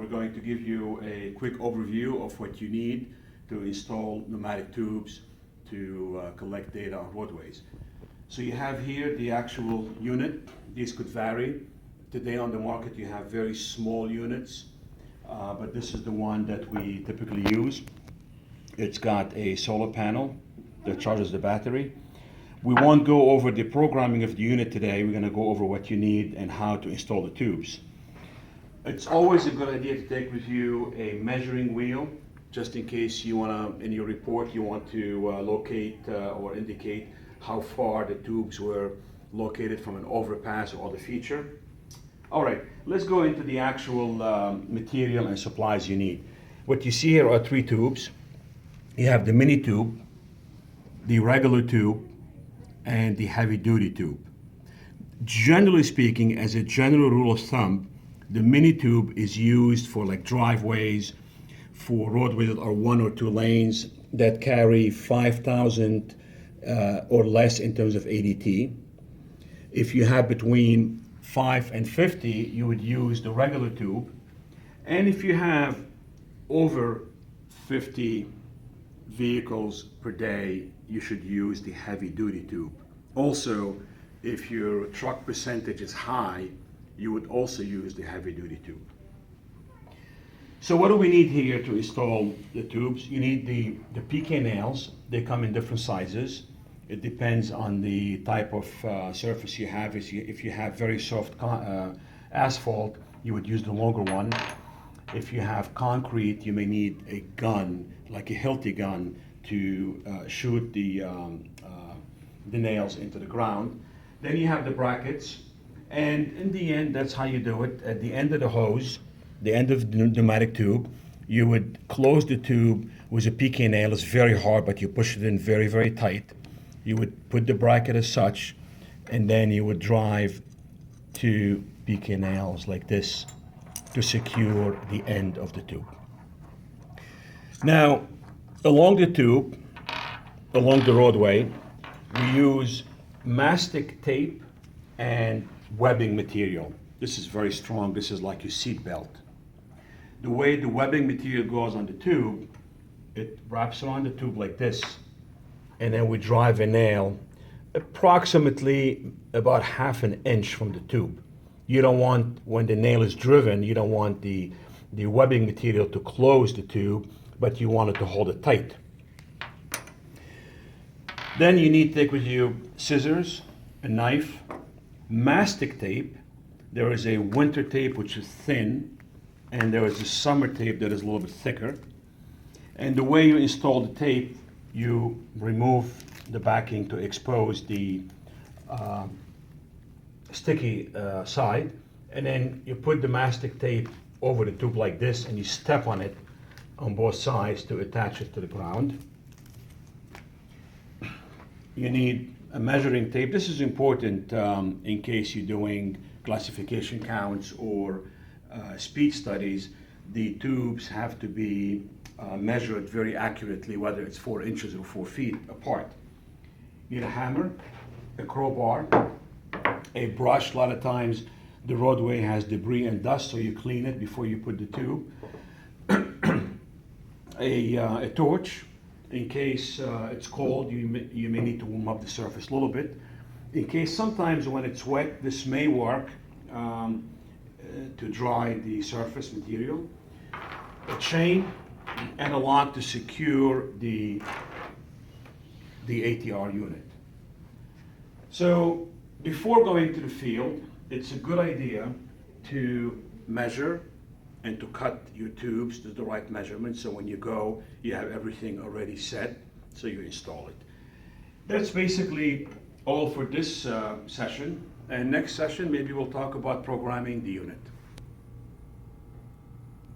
we're going to give you a quick overview of what you need to install pneumatic tubes to collect data on roadways. So you have here the actual unit. These could vary. Today on the market you have very small units, but this is the one that we typically use. It's got a solar panel that charges the battery. We won't go over the programming of the unit today. We're going to go over what you need and how to install the tubes. It's always a good idea to take with you a measuring wheel, just in case you want to, in your report, you want to locate or indicate how far the tubes were located from an overpass or other feature. All right, let's go into the actual material and supplies you need. What you see here are three tubes. You have the mini tube, the regular tube, and the heavy duty tube. Generally speaking, as a general rule of thumb, the mini tube is used for like driveways, for roadways that are 1 or 2 lanes that carry 5,000 or less in terms of ADT. If you have between 5 and 50, you would use the regular tube. And if you have over 50 vehicles per day, you should use the heavy duty tube. Also, if your truck percentage is high, you would also use the heavy duty tube. So what do we need here to install the tubes? You need the PK nails. They come in different sizes. It depends on the type of surface you have. If you have very soft asphalt, you would use the longer one. If you have concrete, you may need a gun, like a Hilti gun, to shoot the nails into the ground. Then you have the brackets, and in the end, that's how you do it. At the end of the hose, the end of the pneumatic tube, you would close the tube with a PK nail. It's very hard, but you push it in very, very tight. You would put the bracket as such, and then you would drive 2 PK nails like this to secure the end of the tube. Now, along the tube, along the roadway, we use mastic tape and webbing material. This is very strong. This is like your seat belt. The way the webbing material goes on the tube, it wraps around the tube like this, and then we drive a nail approximately about 1/2 inch from the tube. You don't want, when the nail is driven, you don't want the webbing material to close the tube, but you want it to hold it tight. Then you need to take with you scissors, a knife, mastic tape. There is a winter tape which is thin, and there is a summer tape that is a little bit thicker. And the way you install the tape, you remove the backing to expose the sticky side, and then you put the mastic tape over the tube like this, and you step on it on both sides to attach it to the ground. You need a measuring tape. This is important in case you're doing classification counts or speed studies. The tubes have to be measured very accurately, whether it's 4 inches or 4 feet apart. You need a hammer, a crowbar, a brush. A lot of times the roadway has debris and dust, so you clean it before you put the tube. A torch, in case it's cold, you may need to warm up the surface a little bit. In case sometimes when it's wet, this may work to dry the surface material. A chain and a lock to secure the ATR unit. So before going to the field, it's a good idea to measure and to cut your tubes to the right measurement, so when you go, you have everything already set, so you install it. That's basically all for this session, and next session maybe we'll talk about programming the unit.